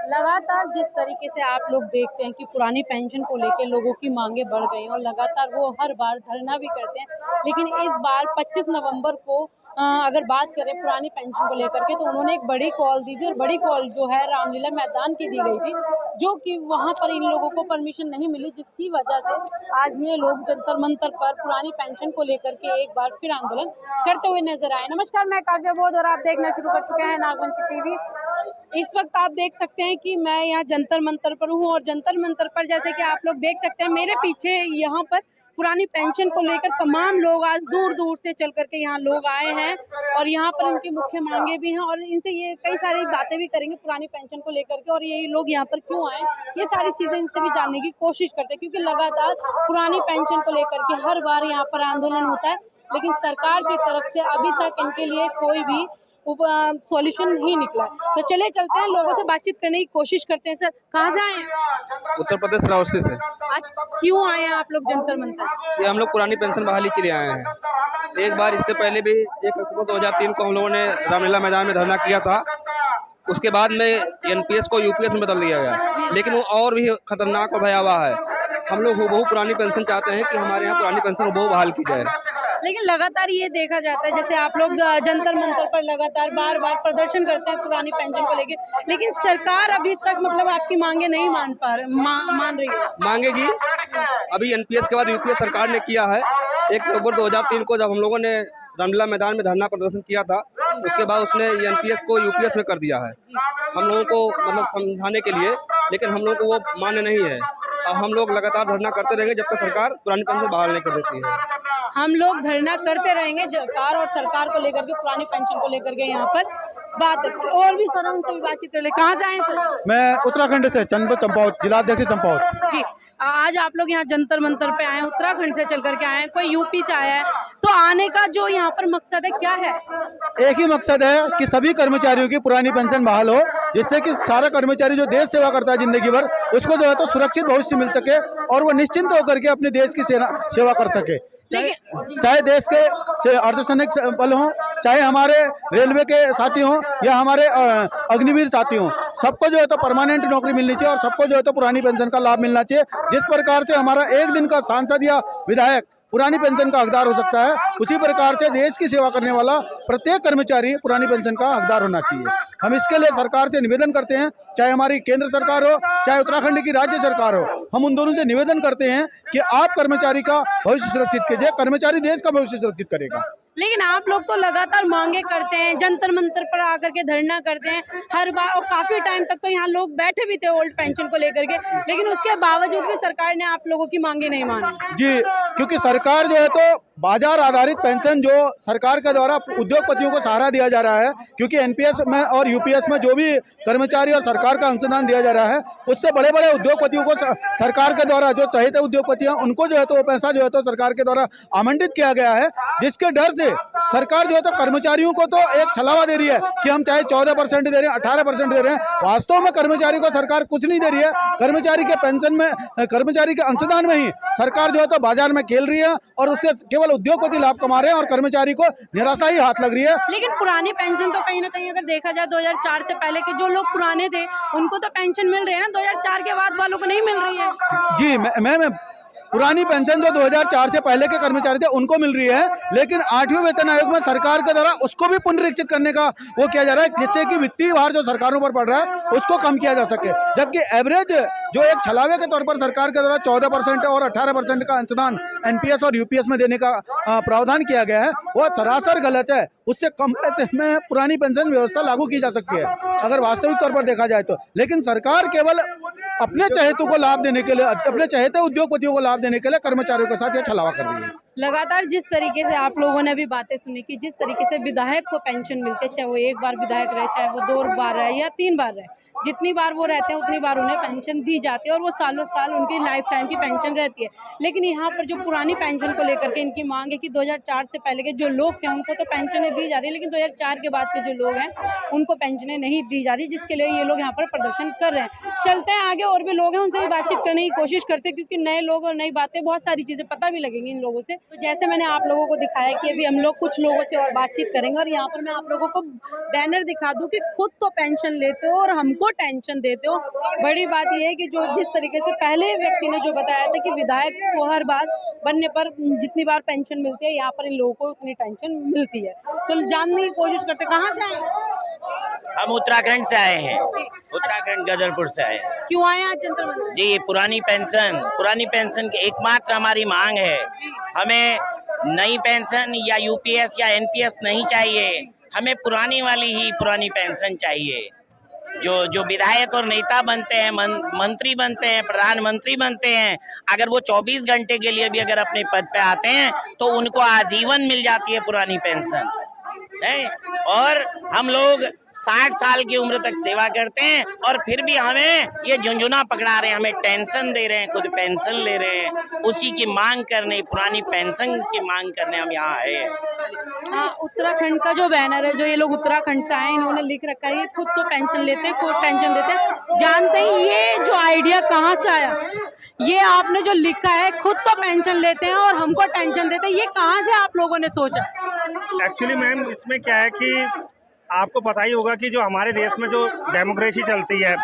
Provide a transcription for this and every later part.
लगातार जिस तरीके से आप लोग देखते हैं कि पुरानी पेंशन को लेकर लोगों की मांगे बढ़ गई और लगातार वो हर बार धरना भी करते हैं, लेकिन इस बार 25 नवंबर को अगर बात करें पुरानी पेंशन को लेकर के तो उन्होंने एक बड़ी कॉल दी थी और बड़ी कॉल जो है रामलीला मैदान की दी गई थी, जो कि वहां पर इन लोगों को परमिशन नहीं मिली, जिसकी वजह से आज ये लोग जंतर मंतर पर पुरानी पेंशन को लेकर के एक बार फिर आंदोलन करते हुए नजर आए। नमस्कार, मैं काव्या बोध और आप देखना शुरू कर चुके हैं नागवंशी टीवी। इस वक्त आप देख सकते हैं कि मैं यहाँ जंतर मंतर पर हूँ और जंतर मंतर पर जैसे कि आप लोग देख सकते हैं मेरे पीछे यहाँ पर पुरानी पेंशन को लेकर तमाम लोग आज दूर दूर से चल करके यहाँ लोग आए हैं और यहाँ पर इनकी मुख्य मांगे भी हैं और इनसे ये कई सारी बातें भी करेंगे पुरानी पेंशन को लेकर के और ये लोग यहाँ पर क्यों आए, ये सारी चीजें इनसे भी जानने की कोशिश करते हैं, क्योंकि लगातार पुरानी पेंशन को लेकर के हर बार यहाँ पर आंदोलन होता है, लेकिन सरकार की तरफ से अभी तक इनके लिए कोई भी सॉल्यूशन नहीं निकला। तो चले चलते हैं, लोगों से बातचीत करने की कोशिश करते हैं। सर, कहाँ से आए हैं? उत्तर प्रदेश श्रावस्ती से। आज क्यों आए हैं आप लोग जंतर मंतर? ये हम लोग पुरानी पेंशन बहाली के लिए आए हैं। एक बार इससे पहले भी 1 अक्टूबर 2003 को हम लोगों ने रामलीला मैदान में धरना किया था। उसके बाद में एनपीएस को यूपीएस में बदल दिया गया, लेकिन वो और भी खतरनाक और भयावह है। हम लोग हूबहू पुरानी पेंशन चाहते हैं कि हमारे यहाँ पुरानी पेंशन हूबहू बहाल की जाए। लेकिन लगातार ये देखा जाता है जैसे आप लोग जंतर मंतर पर लगातार बार बार प्रदर्शन करते हैं पुरानी पेंशन को लेके, लेकिन सरकार अभी तक मतलब आपकी मांगे नहीं मान रही है। मांगेगी। अभी एनपीएस के बाद यूपीएस सरकार ने किया है। 1 अक्टूबर 2003 को जब हम लोगों ने रामलीला मैदान में धरना प्रदर्शन किया था, उसके बाद उसने एनपीएस को यूपीएस में कर दिया है हम लोगों को मतलब समझाने के लिए, लेकिन हम लोगों को वो मान्य नहीं है। अब हम लोग लगातार धरना करते रहेंगे जब तक सरकार पुरानी पेंशन बहाल नहीं कर देती है। हम लोग धरना करते रहेंगे सरकार और सरकार को लेकर के पुरानी पेंशन को लेकर के यहाँ पर बात और भी सर उनसे भी बातचीत कर ले। कहाँ से आए सर? मैं उत्तराखंड से चंपावत, जिलाध्यक्ष चंपावत जी। आज आप लोग यहाँ जंतर मंतर पे आए हैं, उत्तराखंड से चल करके आए हैं, कोई यूपी से आया है, तो आने का जो यहाँ पर मकसद है क्या है? एक ही मकसद है कि सभी कर्मचारियों की पुरानी पेंशन बहाल हो, जिससे कि सारा कर्मचारी जो देश सेवा करता है जिंदगी भर, उसको जो है तो सुरक्षित भविष्य मिल सके और वो निश्चिंत होकर के अपने देश की सेवा कर सके। चाहे देश के अर्धसैनिक बल हों, चाहे हमारे रेलवे के साथी हों या हमारे अग्निवीर साथी हों, सबको जो है तो परमानेंट नौकरी मिलनी चाहिए और सबको जो है तो पुरानी पेंशन का लाभ मिलना चाहिए। जिस प्रकार से हमारा एक दिन का सांसद या विधायक पुरानी पेंशन का हकदार हो सकता है, उसी प्रकार से देश की सेवा करने वाला प्रत्येक कर्मचारी पुरानी पेंशन का हकदार होना चाहिए। हम इसके लिए सरकार से निवेदन करते हैं, चाहे हमारी केंद्र सरकार हो चाहे उत्तराखंड की राज्य सरकार हो, हम उन दोनों से निवेदन करते हैं कि आप कर्मचारी का भविष्य सुरक्षित कीजिए। कर्मचारी देश का भविष्य सुरक्षित करेगा। लेकिन आप लोग तो लगातार मांगे करते हैं, जंतर मंतर पर आकर के धरना करते हैं हर बार, और काफी टाइम तक तो यहाँ लोग बैठे भी थे ओल्ड पेंशन को लेकर के, लेकिन उसके बावजूद भी सरकार ने आप लोगों की मांगे नहीं मानी। जी, क्योंकि सरकार जो है तो बाजार आधारित पेंशन जो सरकार के द्वारा उद्योगपतियों को सहारा दिया जा रहा है, क्योंकि एनपीएस में और यूपीएस में जो भी कर्मचारी और सरकार का अंशदान दिया जा रहा है, उससे बड़े बड़े उद्योगपतियों को सरकार के द्वारा जो चहेते उद्योगपति हैं उनको जो है तो वो पैसा जो है तो सरकार के द्वारा आवंटित किया गया है, जिसके डर से सरकार जो है तो कर्मचारियों को तो एक छलावा दे रही है कि हम चाहे 14% दे रहे हैं, 18% दे रहे हैं। वास्तव में कर्मचारी को सरकार कुछ नहीं दे रही है। कर्मचारी के पेंशन में, कर्मचारी के अंशदान में ही सरकार जो है तो बाजार में खेल रही है और उससे केवल उद्योगपति लाभ कमा रहे हैं और कर्मचारी को निराशा ही हाथ लग रही है। लेकिन पुरानी पेंशन तो कहीं ना कहीं अगर देखा जाए 2004 से पहले के जो लोग पुराने थे उनको तो पेंशन मिल रही है ना, 2004 के बाद वालों को नहीं मिल रही है। जी, मैं पुरानी पेंशन जो 2004 से पहले के कर्मचारी थे उनको मिल रही है, लेकिन 8वें वेतन आयोग में सरकार के द्वारा उसको भी पुनरीक्षित करने का वो किया जा रहा है, जिससे कि वित्तीय भार जो सरकारों पर पड़ रहा है उसको कम किया जा सके। जबकि एवरेज जो एक छलावे के तौर पर सरकार के द्वारा 14% और 18% का अंशदान एनपीएस और यूपीएस में देने का प्रावधान किया गया है, वह सरासर गलत है। उससे कम पैसे में पुरानी पेंशन व्यवस्था लागू की जा सकती है अगर वास्तविक तौर पर देखा जाए तो, लेकिन सरकार केवल अपने चहेतों को लाभ देने के लिए, अपने चहेते उद्योगपतियों को लाभ देने के लिए कर्मचारियों के साथ यह छलावा कर रही है। लगातार जिस तरीके से आप लोगों ने अभी बातें सुनी कि जिस तरीके से विधायक को पेंशन मिलते, चाहे वो एक बार विधायक रहे, चाहे वो 2 बार रहे या 3 बार रहे, जितनी बार वो रहते हैं उतनी बार उन्हें पेंशन दी जाती है और वो सालों साल उनकी लाइफ टाइम की पेंशन रहती है। लेकिन यहाँ पर जो पुरानी पेंशन को लेकर के इनकी मांग है कि 2004 से पहले के जो लोग थे उनको तो पेंशनें दी जा रही है, लेकिन 2004 के बाद के जो लोग हैं उनको पेंशनें नहीं दी जा रही, जिसके लिए ये लोग यहाँ पर प्रदर्शन कर रहे हैं। चलते हैं आगे, और भी लोग हैं उनसे भी बातचीत करने की कोशिश करते हैं, क्योंकि नए लोग और नई बातें, बहुत सारी चीज़ें पता भी लगेंगी इन लोगों से तो जैसे मैंने आप लोगों को दिखाया कि अभी हम लोग कुछ लोगों से और बातचीत करेंगे, और यहाँ पर मैं आप लोगों को बैनर दिखा दूं कि खुद तो पेंशन लेते हो और हमको टेंशन देते हो। बड़ी बात यह है कि जो जिस तरीके से पहले व्यक्ति ने जो बताया था कि विधायक को हर बार बनने पर जितनी बार पेंशन मिलती है, यहाँ पर इन लोगों को उतनी टेंशन मिलती है। तो जानने की कोशिश करते, कहाँ से आए हैं? हम उत्तराखंड से आए हैं, उत्तराखंड गदरपुर से आए हैं। क्यों आए आज जंतर मंतर? जी, पुरानी पेंशन की एकमात्र हमारी मांग है। हमें नई पेंशन या यूपीएस या एनपीएस नहीं चाहिए, हमें पुरानी वाली ही पुरानी पेंशन चाहिए। जो विधायक और नेता बनते हैं, मंत्री बनते हैं, प्रधानमंत्री बनते हैं, अगर वो 24 घंटे के लिए भी अगर अपने पद पे आते हैं तो उनको आजीवन मिल जाती है पुरानी पेंशन है। और हम लोग 60 साल की उम्र तक सेवा करते हैं और फिर भी हमें ये झुंझुना पकड़ा रहे हैं, हमें टेंशन दे रहे हैं, खुद पेंशन ले रहे हैं। उसी की मांग करने, पुरानी पेंशन की मांग करने हम यहाँ आए हैं। हाँ, उत्तराखंड का जो बैनर है, जो ये लोग उत्तराखंड से आए, इन्होंने लिख रखा है खुद तो पेंशन लेते हैं, खुद टेंशन देते हैं। जानते हैं ये जो आइडिया कहाँ से आया? ये आपने जो लिखा है खुद तो पेंशन लेते हैं और हमको टेंशन देते हैं, ये कहाँ से आप लोगों ने सोचा? एक्चुअली मैम इसमें क्या है कि आपको पता ही होगा कि जो हमारे देश में जो डेमोक्रेसी चलती है,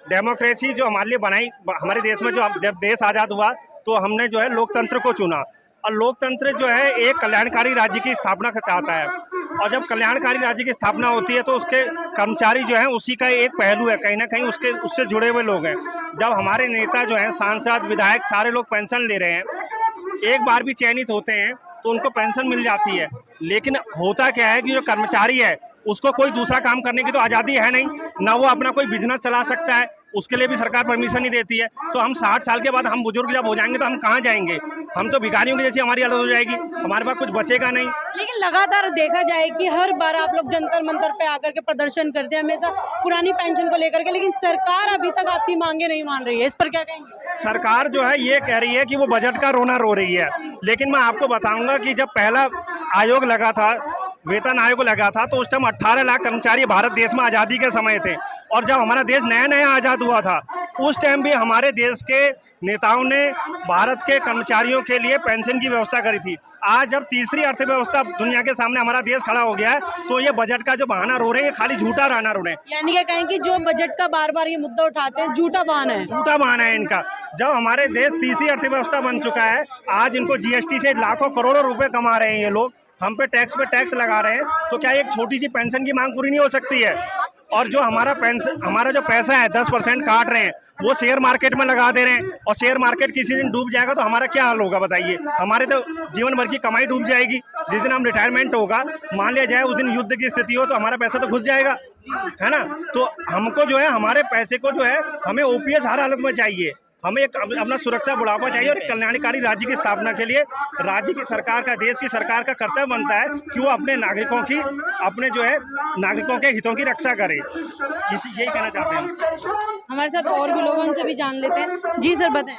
डेमोक्रेसी जो हमारे लिए बनाई, हमारे देश में जो जब देश आज़ाद हुआ तो हमने जो है लोकतंत्र को चुना, और लोकतंत्र जो है एक कल्याणकारी राज्य की स्थापना चाहता है। और जब कल्याणकारी राज्य की स्थापना होती है तो उसके कर्मचारी जो हैं उसी का एक पहलू है, कहीं ना कहीं उससे जुड़े हुए लोग हैं। जब हमारे नेता जो हैं, सांसद, विधायक, सारे लोग पेंशन ले रहे हैं, एक बार भी चयनित होते हैं तो उनको पेंशन मिल जाती है। लेकिन होता क्या है कि जो कर्मचारी है उसको कोई दूसरा काम करने की तो आज़ादी है नहीं, ना वो अपना कोई बिजनेस चला सकता है, उसके लिए भी सरकार परमिशन नहीं देती है। तो हम 60 साल के बाद हम बुजुर्ग जब हो जाएंगे तो हम कहाँ जाएंगे? हम तो भिखारियों की जैसी हमारी हालत हो जाएगी, हमारे पास कुछ बचेगा नहीं। लेकिन लगातार देखा जाए कि हर बार आप लोग जंतर मंतर पे आकर के प्रदर्शन करते हैं, हमेशा पुरानी पेंशन को लेकर के, लेकिन सरकार अभी तक आपकी मांगे नहीं मान रही है, इस पर क्या कहेंगे? सरकार जो है ये कह रही है कि वो बजट का रोना रो रही है, लेकिन मैं आपको बताऊंगा कि जब पहला आयोग लगा था, वेतन आयोग लगा था, तो उस टाइम 18 लाख कर्मचारी भारत देश में आज़ादी के समय थे। और जब हमारा देश नया नया आज़ाद हुआ था उस टाइम भी हमारे देश के नेताओं ने भारत के कर्मचारियों के लिए पेंशन की व्यवस्था करी थी। आज जब तीसरी अर्थव्यवस्था दुनिया के सामने हमारा देश खड़ा हो गया है तो ये बजट का जो बहाना रो रहे हैं, खाली झूठा बहाना रो रहे हैं। यानी कि कहें कि जो बजट का बार बार ये मुद्दा उठाते हैं, झूठा बहाना है, झूठा बहाना है इनका। जब हमारे देश तीसरी अर्थव्यवस्था बन चुका है, आज इनको जीएसटी से लाखों करोड़ों रुपए कमा रहे हैं ये लोग, हम पे टैक्स लगा रहे हैं, तो क्या एक छोटी सी पेंशन की मांग पूरी नहीं हो सकती है? और जो हमारा जो पैसा है 10% काट रहे हैं, वो शेयर मार्केट में लगा दे रहे हैं, और शेयर मार्केट किसी दिन डूब जाएगा तो हमारा क्या हाल होगा बताइए? हमारे तो जीवन भर की कमाई डूब जाएगी। जिस दिन हम रिटायरमेंट होगा, मान लिया जाए उस दिन युद्ध की स्थिति हो, तो हमारा पैसा तो घुस जाएगा, है ना? तो हमको जो है, हमारे पैसे को जो है, हमें ओपीएस हर हालत में चाहिए, हमें एक अपना सुरक्षा बुढ़ापा चाहिए। और एक कल्याणकारी राज्य की स्थापना के लिए राज्य की सरकार का, देश की सरकार का कर्तव्य बनता है कि वो अपने नागरिकों की, अपने जो है नागरिकों के हितों की रक्षा करे। यही कहना चाहते हैं हम। हमारे साथ और भी लोग, उनसे भी जान लेते हैं। जी सर, बताएं।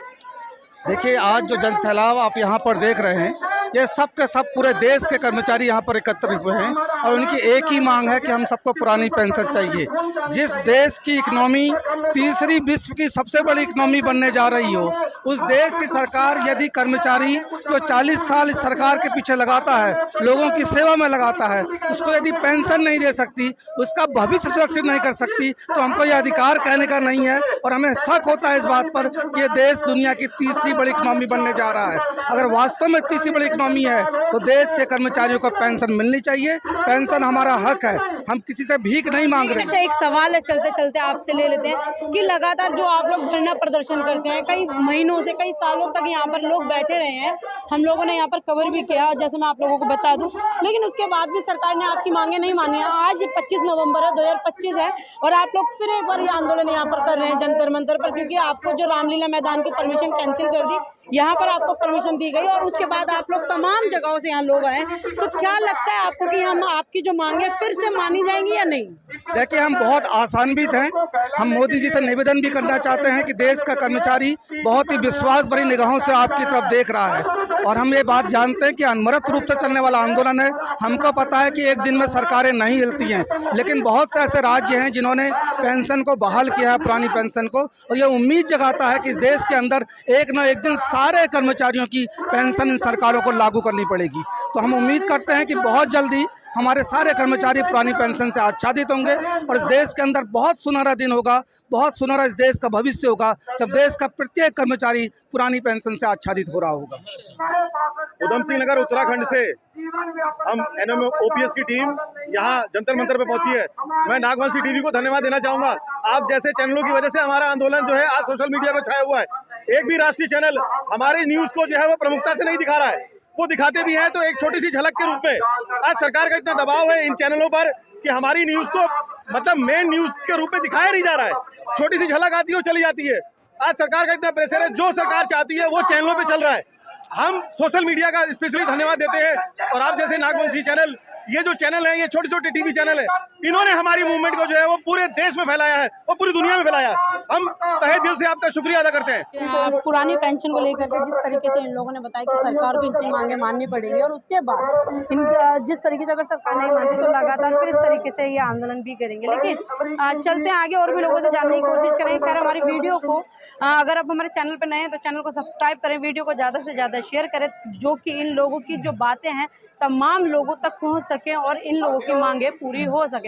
देखिए, आज जो जन सैलाब आप यहाँ पर देख रहे हैं, ये सब के सब पूरे देश के कर्मचारी यहाँ पर एकत्रित हुए हैं और उनकी एक ही मांग है कि हम सबको पुरानी पेंशन चाहिए। जिस देश की इकनॉमी तीसरी विश्व की सबसे बड़ी इकनॉमी बनने जा रही हो, उस देश की सरकार यदि कर्मचारी जो 40 साल इस सरकार के पीछे लगाता है, लोगों की सेवा में लगाता है, उसको यदि पेंशन नहीं दे सकती, उसका भविष्य सुरक्षित नहीं कर सकती, तो हमको ये अधिकार कहने का नहीं है। और हमें शक होता है इस बात पर कि ये देश दुनिया की तीसरी बड़ी इकनॉमी बनने जा रहा है। अगर वास्तव में तीसरी बड़ी इकनॉमी है तो देश के कर्मचारियों को पेंशन मिलनी चाहिए। पेंशन हमारा हक है, हम किसी से भीख नहीं मांग रहे। अच्छा, एक सवाल है, चलते चलते आपसे ले लेते हैं कि लगातार जो आप लोग धरना प्रदर्शन करते हैं, कई महीनों से, कई सालों तक यहाँ पर लोग बैठे रहे हैं, हम लोगों ने यहाँ पर कवर भी किया, जैसे मैं आप लोगों को बता दूं, लेकिन उसके बाद भी सरकार ने आपकी मांगे नहीं मानी है। आज 25 नवंबर है, 2025 है, और आप लोग फिर एक बार ये आंदोलन यहाँ पर कर रहे हैं जंतर मंतर पर, क्योंकि आपको जो रामलीला मैदान की परमिशन कैंसिल कर दी, यहाँ पर आपको परमिशन दी गई, और उसके बाद आप लोग तमाम जगहों से यहाँ लोग आए। तो क्या लगता है आपको कि हम आपकी जो मांगे फिर से मानी जाएंगी या नहीं? देखिए, हम बहुत आशान्वित हैं। हम मोदी जी से निवेदन भी करना चाहते हैं कि देश का कर्मचारी बहुत ही विश्वास भरी निगाहों से आपकी तरफ देख रहा है, और हम ये बात जानते हैं कि अनवरत रूप से चलने वाला आंदोलन है। हमको पता है कि एक दिन में सरकारें नहीं हिलती हैं, लेकिन बहुत से ऐसे राज्य हैं जिन्होंने पेंशन को बहाल किया है, पुरानी पेंशन को, और ये उम्मीद जगाता है कि इस देश के अंदर एक न एक दिन सारे कर्मचारियों की पेंशन इन सरकारों को लागू करनी पड़ेगी। तो हम उम्मीद करते हैं कि बहुत जल्दी हमारे सारे कर्मचारी पुरानी पेंशन से आच्छादित होंगे और इस देश के अंदर बहुत सुनहरा दिन होगा, बहुत सुनहरा इस देश का भविष्य होगा जब देश का प्रत्येक कर्मचारी पुरानी पेंशन से आच्छादित हो रहा होगा। उधम सिंह नगर उत्तराखंड से हम NMOPS की टीम यहाँ जंतर मंतर पे पहुंची है। मैं नागवंशी टीवी को धन्यवाद देना चाहूंगा। आप जैसे चैनलों की वजह से हमारा आंदोलन जो है आज सोशल मीडिया पे छाया हुआ है। एक भी राष्ट्रीय चैनल हमारी न्यूज को जो है वो प्रमुखता से नहीं दिखा रहा है, वो दिखाते भी हैं तो एक छोटी सी झलक के रूप में। आज सरकार का इतना दबाव है इन चैनलों पर कि हमारी न्यूज को मतलब मेन न्यूज के रूप में दिखाया नहीं जा रहा है। छोटी सी झलक आती है और चली जाती है। आज सरकार का इतना प्रेशर है, जो सरकार चाहती है वो चैनलों पे चल रहा है। हम सोशल मीडिया का स्पेशली धन्यवाद देते हैं और आप जैसे नागवंशी चैनल, ये जो चैनल है, ये छोटे छोटे टीवी चैनल है, इन्होंने हमारी मूवमेंट को जो है वो पूरे देश में फैलाया है और पूरी दुनिया में फैलाया है। हम तहे दिल से आपका शुक्रिया अदा करते हैं। पुरानी पेंशन को लेकर के जिस तरीके से इन लोगों ने बताया कि सरकार को इतनी मांगे माननी पड़ेगी और उसके बाद जिस तरीके से अगर सरकार नहीं मानती तो लगातार फिर इस तरीके से ये आंदोलन भी करेंगे। लेकिन चलते हैं आगे और भी लोगों से जानने की कोशिश करेंगे। खैर हमारी वीडियो को अगर आप हमारे चैनल पर नए हैं तो चैनल को सब्सक्राइब करें, वीडियो को ज़्यादा से ज़्यादा शेयर करें, जो कि इन लोगों की जो बातें हैं तमाम लोगों तक पहुँच सकें और इन लोगों की मांगे पूरी हो सके।